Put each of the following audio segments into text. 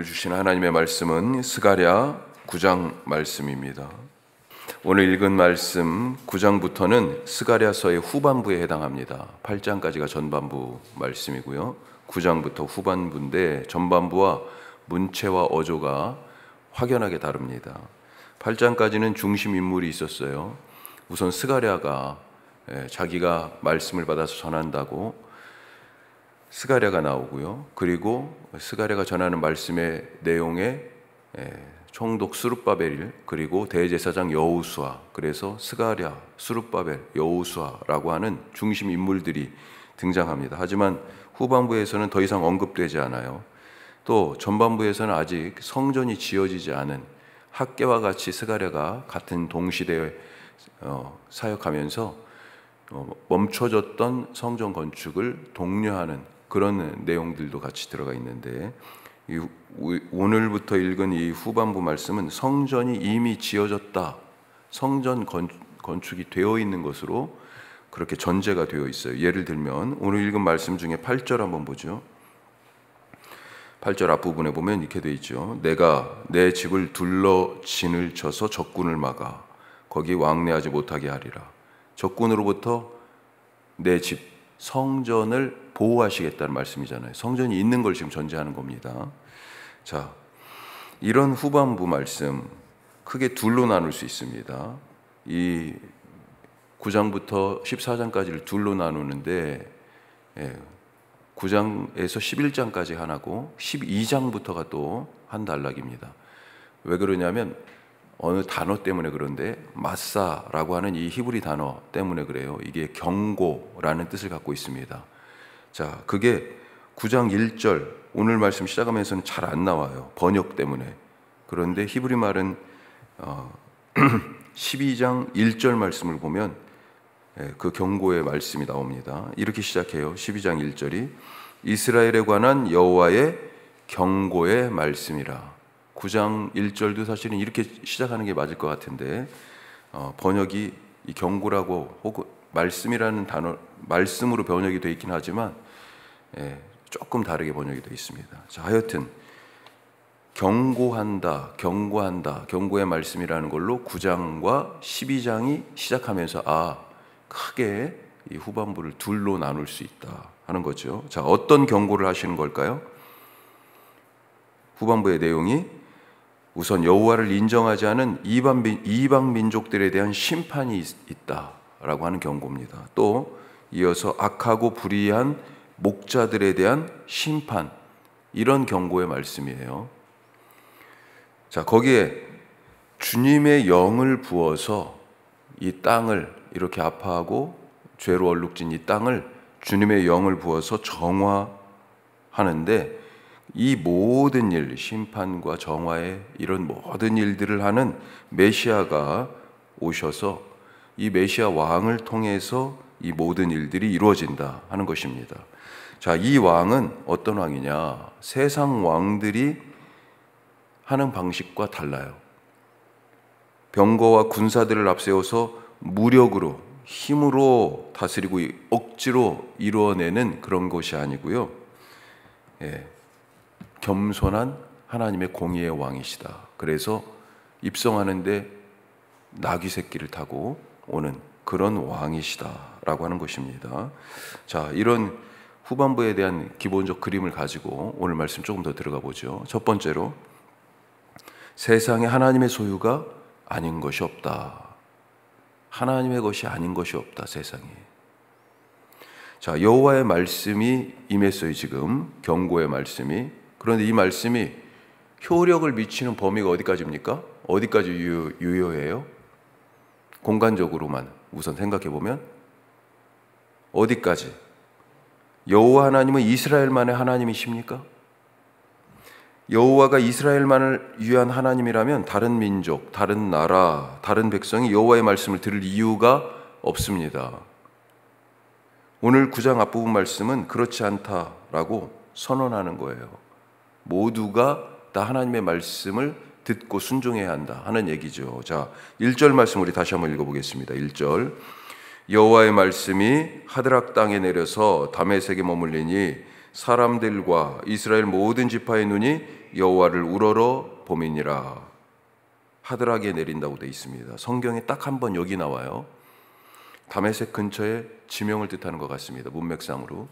주신 하나님의 말씀은 스가랴 9장 말씀입니다. 오늘 읽은 말씀 9장부터는 스가랴서의 후반부에 해당합니다. 8장까지가 전반부 말씀이고요. 9장부터 후반부인데 전반부와 문체와 어조가 확연하게 다릅니다. 8장까지는 중심 인물이 있었어요. 우선 스가랴가 자기가 말씀을 받아서 전한다고 스가랴가 나오고요. 그리고 스가랴가 전하는 말씀의 내용에 총독 스룹바벨 그리고 대제사장 여호수아, 그래서 스가랴, 스룹바벨, 여호수아라고 하는 중심 인물들이 등장합니다. 하지만 후반부에서는 더 이상 언급되지 않아요. 또 전반부에서는 아직 성전이 지어지지 않은 학개와 같이 스가랴가 같은 동시대에 사역하면서 멈춰졌던 성전 건축을 독려하는 그런 내용들도 같이 들어가 있는데, 오늘부터 읽은 이 후반부 말씀은 성전이 이미 지어졌다, 성전 건축이 되어 있는 것으로 그렇게 전제가 되어 있어요. 예를 들면 오늘 읽은 말씀 중에 8절 한번 보죠. 8절 앞부분에 보면 이렇게 되어 있죠. 내가 내 집을 둘러 진을 쳐서 적군을 막아 거기 왕래하지 못하게 하리라. 적군으로부터 내 집, 성전을 보호하시겠다는 말씀이잖아요. 성전이 있는 걸 지금 전제하는 겁니다. 자, 이런 후반부 말씀 크게 둘로 나눌 수 있습니다. 이 9장부터 14장까지를 둘로 나누는데 9장에서 11장까지 하나고 12장부터가 또 한 단락입니다. 왜 그러냐면 어느 단어 때문에 그런데 마사라고 하는 이 히브리 단어 때문에 그래요. 이게 경고라는 뜻을 갖고 있습니다. 자, 그게 9장 1절 오늘 말씀 시작하면서는 잘 안 나와요. 번역 때문에. 그런데 히브리 말은 12장 1절 말씀을 보면 그 경고의 말씀이 나옵니다. 이렇게 시작해요. 12장 1절이 이스라엘에 관한 여호와의 경고의 말씀이라. 9장 1절도 사실은 이렇게 시작하는 게 맞을 것 같은데 번역이 이 경고라고 혹은 말씀이라는 단어, 말씀으로 번역이 되어 있긴 하지만 조금 다르게 번역이 되어 있습니다. 자, 하여튼 경고한다, 경고의 말씀이라는 걸로 9장과 12장이 시작하면서 크게 이 후반부를 둘로 나눌 수 있다 하는 거죠. 자, 어떤 경고를 하시는 걸까요? 후반부의 내용이 우선 여호와를 인정하지 않은 이방 민족들에 대한 심판이 있다라고 하는 경고입니다. 또 이어서 악하고 불의한 목자들에 대한 심판, 이런 경고의 말씀이에요. 자, 거기에 주님의 영을 부어서 이 땅을 이렇게 아파하고 죄로 얼룩진 이 땅을 주님의 영을 부어서 정화하는데, 이 모든 일, 심판과 정화의 이런 모든 일들을 하는 메시아가 오셔서 이 메시아 왕을 통해서 이 모든 일들이 이루어진다 하는 것입니다. 자, 이 왕은 어떤 왕이냐? 세상 왕들이 하는 방식과 달라요. 병거와 군사들을 앞세워서 무력으로, 힘으로 다스리고 억지로 이루어내는 그런 것이 아니고요. 겸손한 하나님의 공의의 왕이시다. 그래서 입성하는데 나귀 새끼를 타고 오는 그런 왕이시다라고 하는 것입니다. 자, 이런 후반부에 대한 기본적 그림을 가지고 오늘 말씀 조금 더 들어가 보죠. 첫 번째로, 세상에 하나님의 소유가 아닌 것이 없다. 하나님의 것이 아닌 것이 없다, 세상에. 자, 여호와의 말씀이 임했어요, 지금. 경고의 말씀이. 그런데 이 말씀이 효력을 미치는 범위가 어디까지입니까? 어디까지 유효해요? 공간적으로만 우선 생각해 보면 어디까지? 여호와 하나님은 이스라엘만의 하나님이십니까? 여호와가 이스라엘만을 위한 하나님이라면 다른 민족, 다른 나라, 다른 백성이 여호와의 말씀을 들을 이유가 없습니다. 오늘 9장 앞부분 말씀은 그렇지 않다라고 선언하는 거예요. 모두가 다 하나님의 말씀을 듣고 순종해야 한다 하는 얘기죠. 자, 1절 말씀 우리 다시 한번 읽어보겠습니다. 1절, 여호와의 말씀이 하드락 땅에 내려서 다메섹에 머물리니 사람들과 이스라엘 모든 지파의 눈이 여호와를 우러러 봄이니라. 하드락에 내린다고 되어 있습니다. 성경에 딱 한 번 여기 나와요. 다메섹 근처에 지명을 뜻하는 것 같습니다. 문맥상으로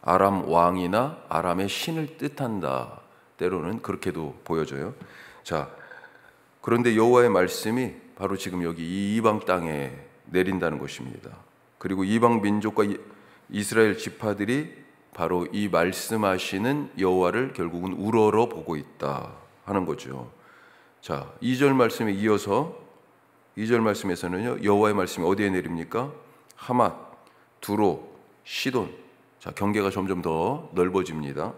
아람 왕이나 아람의 신을 뜻한다. 때로는 그렇게도 보여져요. 자, 그런데 여호와의 말씀이 바로 지금 여기 이 이방 땅에 내린다는 것입니다. 그리고 이방 민족과 이스라엘 지파들이 바로 이 말씀하시는 여호와를 결국은 우러러 보고 있다 하는 거죠. 자, 2절 말씀에 이어서 2절 말씀에서는요, 여호와의 말씀이 어디에 내립니까? 하맛, 두로, 시돈. 자, 경계가 점점 더 넓어집니다.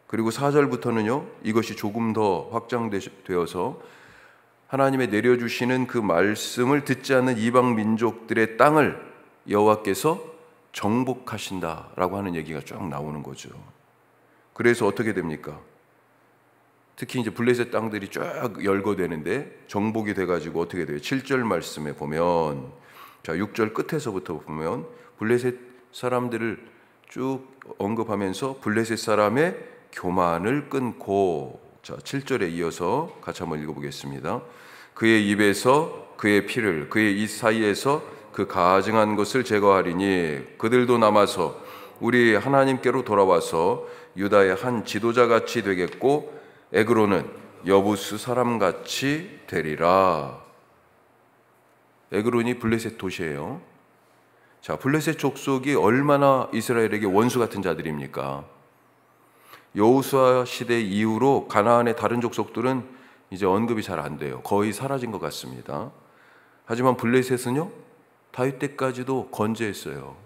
그리고 4절부터는요, 이것이 조금 더 확장되어서 하나님의 내려주시는 그 말씀을 듣지 않는 이방 민족들의 땅을 여호와께서 정복하신다라고 하는 얘기가 쭉 나오는 거죠. 그래서 어떻게 됩니까? 특히 이제 블레셋 땅들이 쫙 열거되는데 정복이 돼가지고 어떻게 돼요? 7절 말씀에 보면, 자, 6절 끝에서부터 보면 블레셋 사람들을 쭉 언급하면서 블레셋 사람의 교만을 끊고, 자, 7절에 이어서 같이 한번 읽어보겠습니다. 그의 입에서 그의 피를, 그의 입 사이에서 그 가증한 것을 제거하리니 그들도 남아서 우리 하나님께로 돌아와서 유다의 한 지도자같이 되겠고 에그로는 여부스 사람같이 되리라. 에그론이 블레셋 도시예요. 자, 블레셋 족속이 얼마나 이스라엘에게 원수 같은 자들입니까? 여호수아 시대 이후로 가나안의 다른 족속들은 이제 언급이 잘 안 돼요. 거의 사라진 것 같습니다. 하지만 블레셋은요, 다윗 때까지도 건재했어요.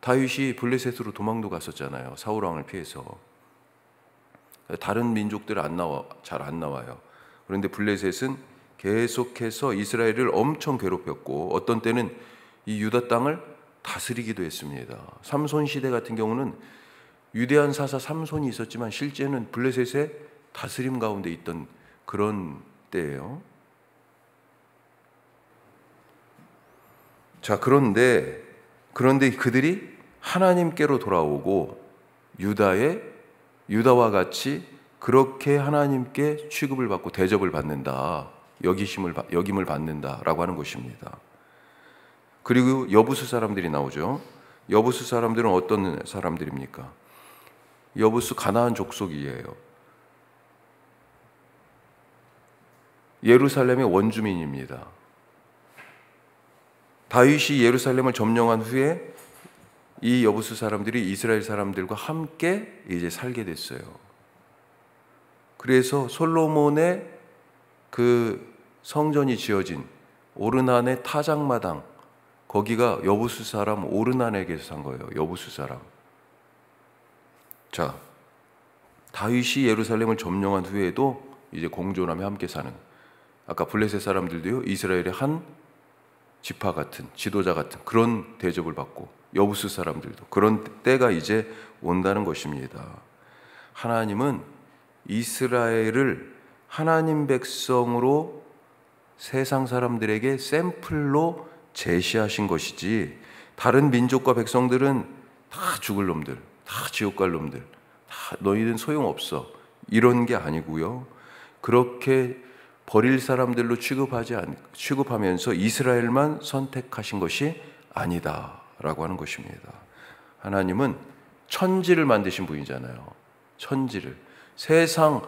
다윗이 블레셋으로 도망도 갔었잖아요. 사울 왕을 피해서. 다른 민족들은 잘 안 나와요. 그런데 블레셋은 계속해서 이스라엘을 엄청 괴롭혔고 어떤 때는 이 유다 땅을 다스리기도 했습니다. 삼손 시대 같은 경우는 위대한 사사 삼손이 있었지만 실제는 블레셋의 다스림 가운데 있던 그런 때예요. 자, 그런데 그들이 하나님께로 돌아오고 유다와 같이 그렇게 하나님께 취급을 받고 대접을 받는다, 여김을 받는다라고 하는 것입니다. 그리고 여부수 사람들이 나오죠. 여부수 사람들은 어떤 사람들입니까? 여부수 가나안 족속이에요. 예루살렘의 원주민입니다. 다윗이 예루살렘을 점령한 후에 이 여부수 사람들이 이스라엘 사람들과 함께 이제 살게 됐어요. 그래서 솔로몬의 그 성전이 지어진 오르난의 타작마당, 거기가 여부수 사람 오르난에게서 산 거예요. 여부수 사람. 자, 다윗이 예루살렘을 점령한 후에도 이제 공존하며 함께 사는, 아까 블레셋 사람들도요, 이스라엘의 한 지파 같은, 지도자 같은 그런 대접을 받고, 여부수 사람들도 그런 때가 이제 온다는 것입니다. 하나님은 이스라엘을 하나님 백성으로 세상 사람들에게 샘플로 제시하신 것이지, 다른 민족과 백성들은 다 죽을 놈들, 다 지옥 갈 놈들, 다 너희는 소용없어, 이런 게 아니고요. 그렇게 버릴 사람들로 취급하면서 이스라엘만 선택하신 것이 아니다라고 하는 것입니다. 하나님은 천지를 만드신 분이잖아요. 천지를, 세상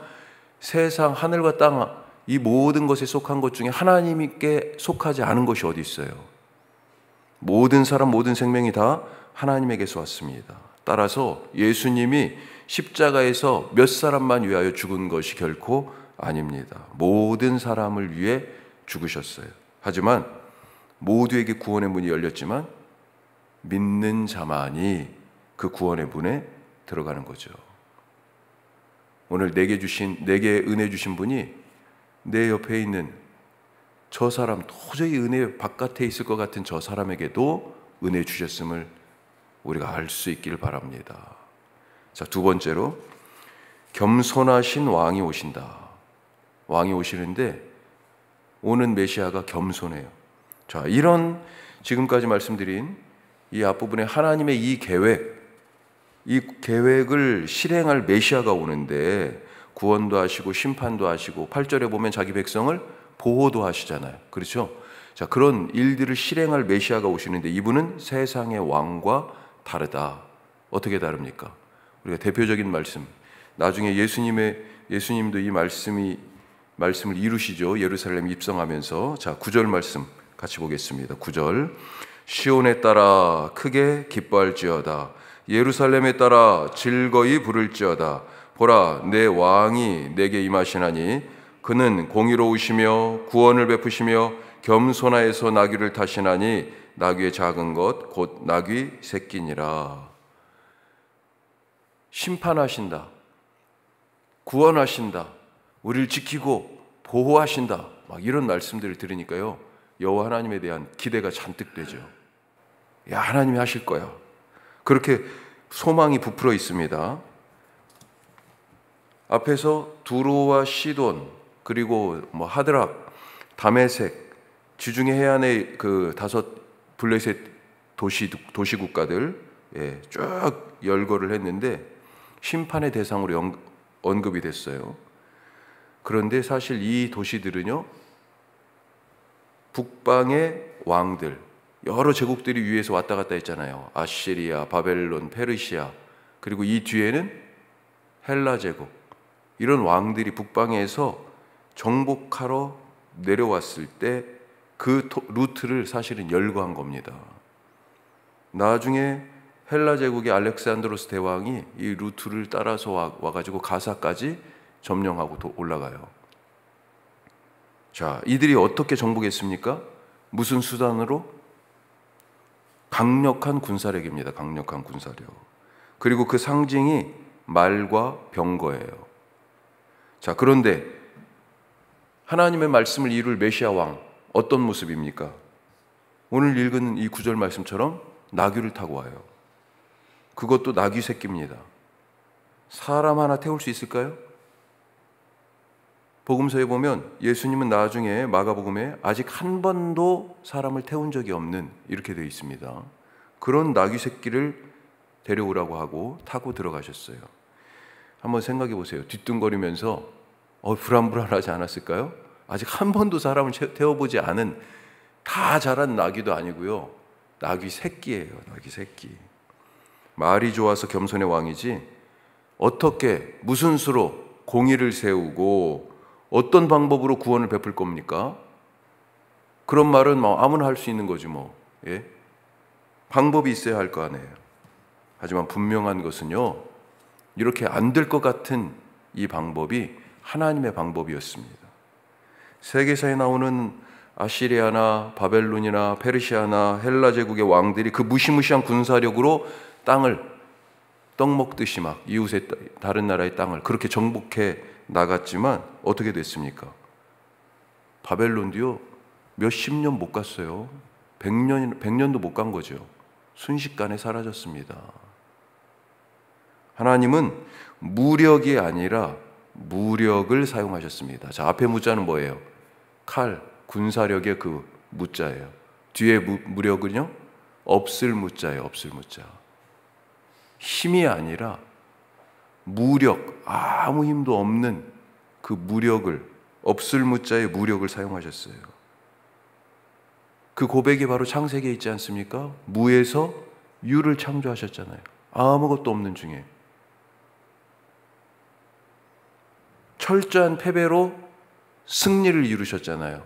하늘과 땅, 이 모든 것에 속한 것 중에 하나님께 속하지 않은 것이 어디 있어요? 모든 사람, 모든 생명이 다 하나님에게서 왔습니다. 따라서 예수님이 십자가에서 몇 사람만 위하여 죽은 것이 결코 아닙니다. 모든 사람을 위해 죽으셨어요. 하지만 모두에게 구원의 문이 열렸지만 믿는 자만이 그 구원의 문에 들어가는 거죠. 오늘 내게 은혜 주신 분이 내 옆에 있는 저 사람, 도저히 은혜 바깥에 있을 것 같은 저 사람에게도 은혜 주셨음을 우리가 알 수 있기를 바랍니다. 자, 두 번째로, 겸손하신 왕이 오신다. 왕이 오시는데 오는 메시아가 겸손해요. 자, 이런 지금까지 말씀드린 이 앞부분에 하나님의 이 계획, 이 계획을 실행할 메시아가 오는데 구원도 하시고 심판도 하시고 8절에 보면 자기 백성을 보호도 하시잖아요. 그렇죠? 자, 그런 일들을 실행할 메시아가 오시는데 이분은 세상의 왕과 다르다. 어떻게 다릅니까? 우리가 대표적인 말씀, 나중에 예수님도 이 말씀을 이루시죠. 예루살렘 입성하면서. 자, 9절 말씀 같이 보겠습니다. 9절. 시온에 따라 크게 기뻐할지어다. 예루살렘에 따라 즐거이 부를지어다. 보라, 내 왕이 내게 임하시나니 그는 공의로우시며 구원을 베푸시며 겸손하여서 나귀를 타시나니 나귀의 작은 것 곧 나귀 새끼니라. 심판하신다, 구원하신다, 우리를 지키고 보호하신다, 막 이런 말씀들을 들으니까요, 여호와 하나님에 대한 기대가 잔뜩 되죠. 야, 하나님이 하실 거야. 그렇게 소망이 부풀어 있습니다. 앞에서 두로와 시돈, 그리고 하드락, 다메섹, 지중해 해안의 그 5 블레셋 도시 국가들, 쭉 열거를 했는데 심판의 대상으로 언급이 됐어요. 그런데 사실 이 도시들은요, 북방의 왕들, 여러 제국들이 위에서 왔다 갔다 했잖아요. 아시리아, 바벨론, 페르시아, 그리고 이 뒤에는 헬라 제국, 이런 왕들이 북방에서 정복하러 내려왔을 때 그 루트를 사실은 열거한 겁니다. 나중에 헬라 제국의 알렉산드로스 대왕이 이 루트를 따라서 와가지고 가사까지 점령하고 올라가요. 자, 이들이 어떻게 정복했습니까? 무슨 수단으로? 강력한 군사력입니다. 강력한 군사력. 그리고 그 상징이 말과 병거예요. 자, 그런데 하나님의 말씀을 이룰 메시아 왕, 어떤 모습입니까? 오늘 읽은 이 9절 말씀처럼 나귀를 타고 와요. 그것도 나귀 새끼입니다. 사람 하나 태울 수 있을까요? 복음서에 보면 예수님은 나중에 마가복음에 아직 한 번도 사람을 태운 적이 없는, 이렇게 되어 있습니다. 그런 나귀 새끼를 데려오라고 하고 타고 들어가셨어요. 한번 생각해 보세요. 뒤뚱거리면서 불안불안하지 않았을까요? 아직 한 번도 사람을 태워보지 않은, 다 자란 나귀도 아니고요, 나귀 새끼예요. 나귀 새끼. 말이 좋아서 겸손의 왕이지 어떻게, 무슨 수로 공의를 세우고 어떤 방법으로 구원을 베풀 겁니까? 그런 말은 아무나 할 수 있는 거지 뭐. 예? 방법이 있어야 할 거 아니에요. 하지만 분명한 것은요, 이렇게 안 될 것 같은 이 방법이 하나님의 방법이었습니다. 세계사에 나오는 아시리아나 바벨론이나 페르시아나 헬라 제국의 왕들이 그 무시무시한 군사력으로 땅을 떡 먹듯이 막 이웃의 다른 나라의 땅을 그렇게 정복해 나갔지만 어떻게 됐습니까? 바벨론도요, 몇십 년 못 갔어요. 100년도 못 간 거죠. 순식간에 사라졌습니다. 하나님은 무력이 아니라 무력을 사용하셨습니다. 자, 앞에 무자는 뭐예요? 칼, 군사력의 그 무자예요. 뒤에 무력은요? 없을 무자예요. 없을 무자. 힘이 아니라 무력, 아무 힘도 없는 그 무력을, 없을 무자의 무력을 사용하셨어요. 그 고백이 바로 창세기에 있지 않습니까? 무에서 유를 창조하셨잖아요. 아무것도 없는 중에. 철저한 패배로 승리를 이루셨잖아요.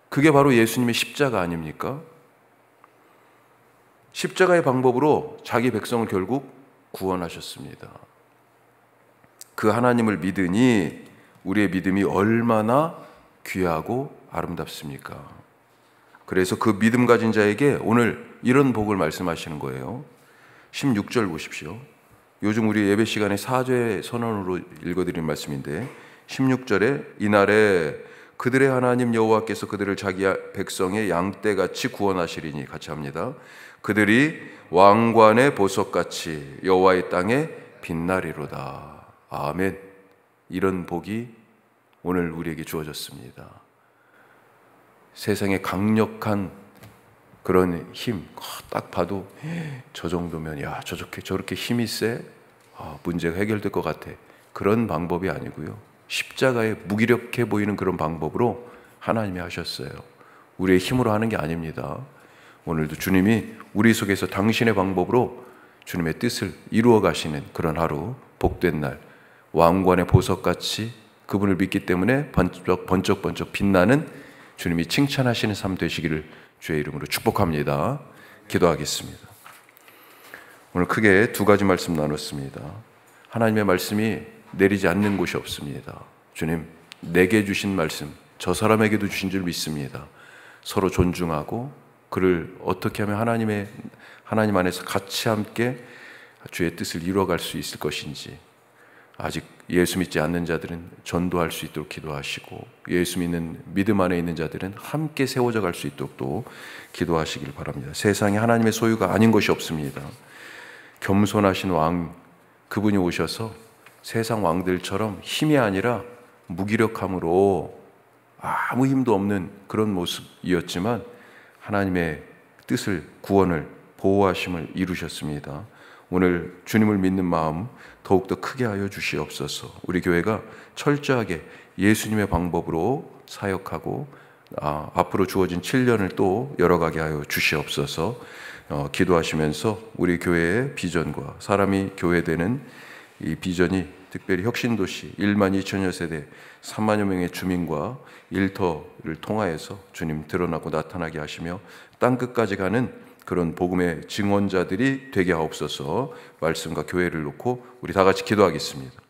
그게 바로 예수님의 십자가 아닙니까? 십자가의 방법으로 자기 백성을 결국 구원하셨습니다. 그 하나님을 믿으니 우리의 믿음이 얼마나 귀하고 아름답습니까? 그래서 그 믿음 가진 자에게 오늘 이런 복을 말씀하시는 거예요. 16절 보십시오. 요즘 우리 예배 시간에 사죄 선언으로 읽어드린 말씀인데 16절에 이날에 그들의 하나님 여호와께서 그들을 자기 백성의 양떼같이 구원하시리니, 같이 합니다. 그들이 왕관의 보석같이 여호와의 땅에 빛나리로다. 아멘. 이런 복이 오늘 우리에게 주어졌습니다. 세상에 강력한 그런 힘, 딱 봐도 저 정도면 야 저렇게 힘이 세? 문제가 해결될 것 같아. 그런 방법이 아니고요. 십자가에 무기력해 보이는 그런 방법으로 하나님이 하셨어요. 우리의 힘으로 하는 게 아닙니다. 오늘도 주님이 우리 속에서 당신의 방법으로 주님의 뜻을 이루어 가시는 그런 하루, 복된 날, 왕관의 보석같이 그분을 믿기 때문에 번쩍번쩍 빛나는 주님이 칭찬하시는 삶 되시기를 주의 이름으로 축복합니다. 기도하겠습니다. 오늘 크게 두 가지 말씀 나눴습니다. 하나님의 말씀이 내리지 않는 곳이 없습니다. 주님, 내게 주신 말씀, 저 사람에게도 주신 줄 믿습니다. 서로 존중하고 그를 어떻게 하면 하나님 안에서 같이 함께 주의 뜻을 이루어갈 수 있을 것인지, 아직 예수 믿지 않는 자들은 전도할 수 있도록 기도하시고 예수 믿는 믿음 안에 있는 자들은 함께 세워져 갈 수 있도록 또 기도하시길 바랍니다. 세상에 하나님의 소유가 아닌 것이 없습니다. 겸손하신 왕, 그분이 오셔서 세상 왕들처럼 힘이 아니라 무기력함으로 아무 힘도 없는 그런 모습이었지만 하나님의 뜻을, 구원을, 보호하심을 이루셨습니다. 오늘 주님을 믿는 마음 더욱더 크게 하여 주시옵소서. 우리 교회가 철저하게 예수님의 방법으로 사역하고 앞으로 주어진 7년을 또 열어가게 하여 주시옵소서. 기도하시면서 우리 교회의 비전과 사람이 교회되는 이 비전이 특별히 혁신도시 1만 2천여 세대 3만여 명의 주민과 일터를 통하여서 주님 드러나고 나타나게 하시며 땅끝까지 가는 그런 복음의 증언자들이 되게 하옵소서. 말씀과 교회를 놓고 우리 다 같이 기도하겠습니다.